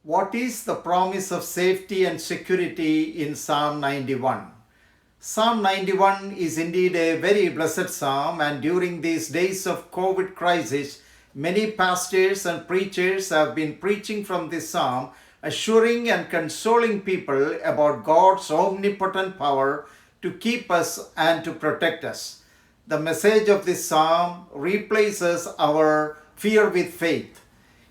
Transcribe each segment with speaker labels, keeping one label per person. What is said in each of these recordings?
Speaker 1: What is the promise of safety and security in Psalm 91? Psalm 91 is indeed a very blessed psalm, and during these days of COVID crisis, many pastors and preachers have been preaching from this psalm, assuring and consoling people about God's omnipotent power to keep us and to protect us. The message of this psalm replaces our fear with faith.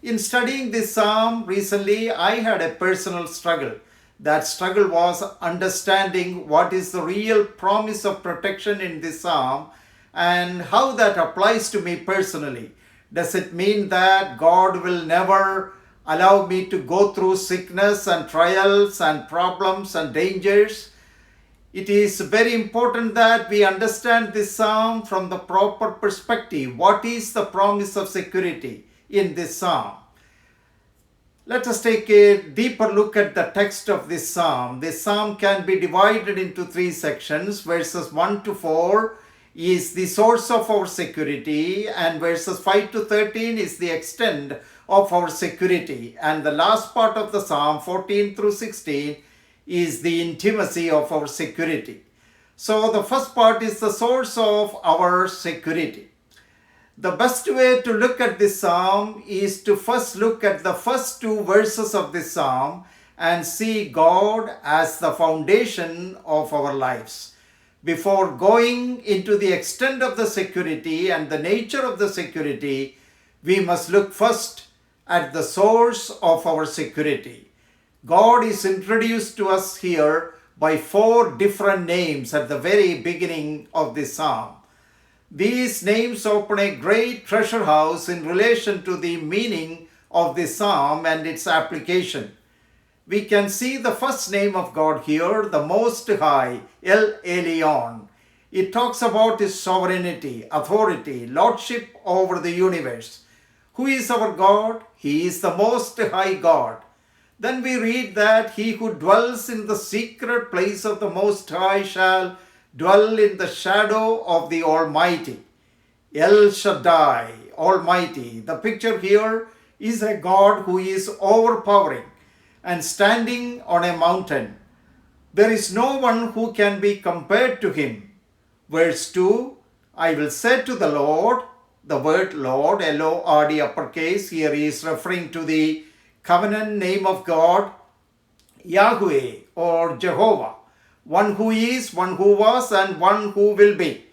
Speaker 1: In studying this psalm recently, I had a personal struggle. That struggle was understanding what is the real promise of protection in this psalm and how that applies to me personally. Does it mean that God will never allow me to go through sickness and trials and problems and dangers? It is very important that we understand this psalm from the proper perspective. What is the promise of security in this psalm? Let us take a deeper look at the text of this psalm. This psalm can be divided into three sections. Verses 1 to 4 is the source of our security, and verses 5 to 13 is the extent of our security. And the last part of the psalm, 14 through 16, is the intimacy of our security. So the first part is the source of our security. The best way to look at this psalm is to first look at the first two verses of this psalm and see God as the foundation of our lives. Before going into the extent of the security and the nature of the security, we must look first at the source of our security. God is introduced to us here by four different names at the very beginning of this psalm. These names open a great treasure house in relation to the meaning of this psalm and its application. We can see the first name of God here, the Most High, El Elyon. It talks about His sovereignty, authority, lordship over the universe. Who is our God? He is the Most High God. Then we read that he who dwells in the secret place of the Most High shall dwell in the shadow of the Almighty. El Shaddai, Almighty. The picture here is a God who is overpowering and standing on a mountain. There is no one who can be compared to him. Verse 2, I will say to the Lord, the word Lord, L-O-R-D uppercase, here is referring to the covenant name of God, Yahweh or Jehovah. One who is, one who was, and one who will be.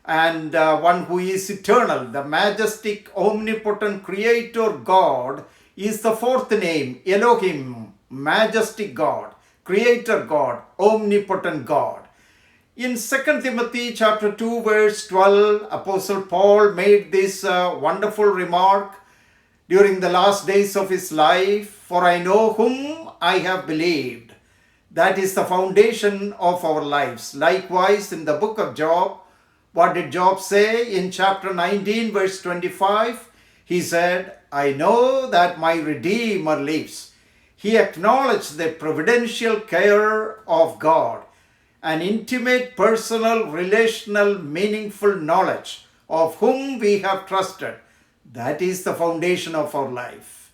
Speaker 1: And one who is eternal, the majestic, omnipotent creator God is the fourth name, Elohim, majestic God, creator God, omnipotent God. In 2 Timothy chapter 2 verse 12, Apostle Paul made this wonderful remark during the last days of his life, for I know whom I have believed. That is the foundation of our lives. Likewise, in the book of Job, what did Job say in chapter 19, verse 25? He said, I know that my Redeemer lives. He acknowledged the providential care of God, an intimate, personal, relational, meaningful knowledge of whom we have trusted. That is the foundation of our life.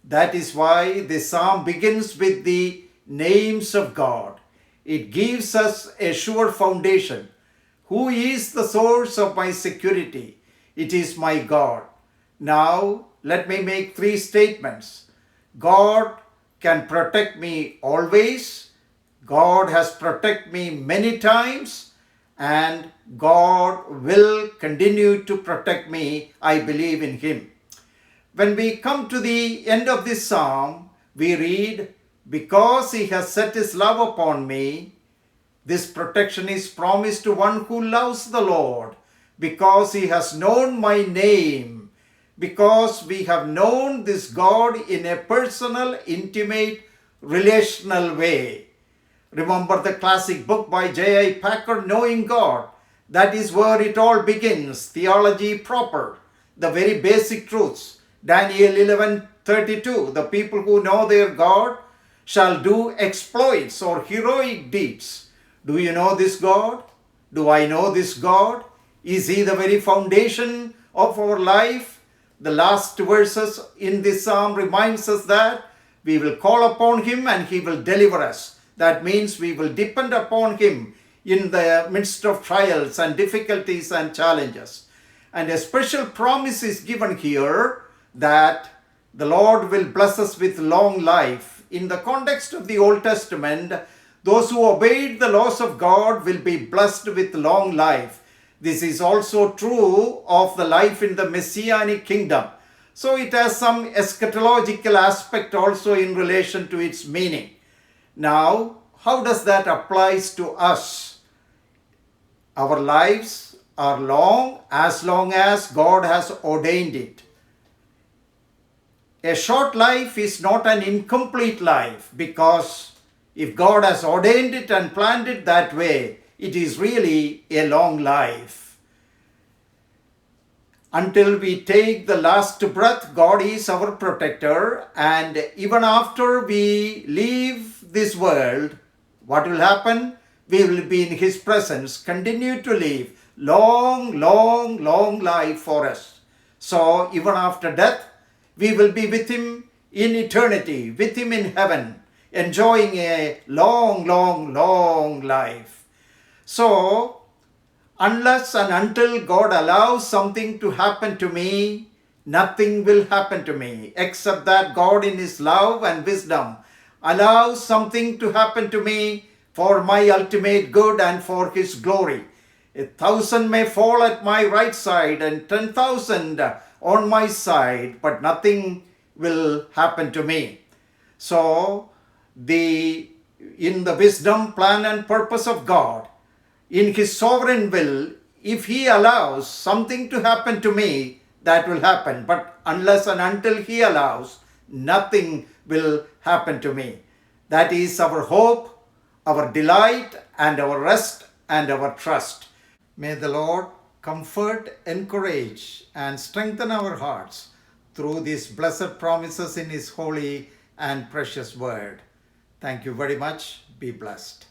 Speaker 1: That is why this psalm begins with the names of God. It gives us a sure foundation. Who is the source of my security? It is my God. Now, let me make three statements. God can protect me always. God has protected me many times. And God will continue to protect me. I believe in Him. When we come to the end of this psalm, we read, because He has set His love upon me, this protection is promised to one who loves the Lord, because He has known my name, because we have known this God in a personal, intimate, relational way. Remember the classic book by J.I. Packer, Knowing God. That is where it all begins, theology proper, the very basic truths. Daniel 11:32, the people who know their God shall do exploits or heroic deeds. Do you know this God? Do I know this God? Is He the very foundation of our life? The last verses in this psalm reminds us that we will call upon Him and He will deliver us. That means we will depend upon Him in the midst of trials and difficulties and challenges. And a special promise is given here that the Lord will bless us with long life. In the context of the Old Testament, those who obeyed the laws of God will be blessed with long life. This is also true of the life in the Messianic kingdom. So it has some eschatological aspect also in relation to its meaning. Now, how does that apply to us? Our lives are long as God has ordained it. A short life is not an incomplete life, because if God has ordained it and planned it that way, it is really a long life. Until we take the last breath, God is our protector, and even after we leave this world, what will happen? We will be in His presence, continue to live long life for us. So even after death, we will be with Him in eternity, with Him in heaven, enjoying a long life. So, unless and until God allows something to happen to me, nothing will happen to me, except that God in His love and wisdom allows something to happen to me for my ultimate good and for His glory. 1,000 may fall at my right side and 10,000 on my side, but nothing will happen to me. So, in the wisdom, plan and purpose of God, in His sovereign will, if He allows something to happen to me, that will happen. But unless and until He allows, nothing will happen to me. That is our hope, our delight, and our rest and our trust. May the Lord comfort, encourage, and strengthen our hearts through these blessed promises in His holy and precious word. Thank you very much. Be blessed.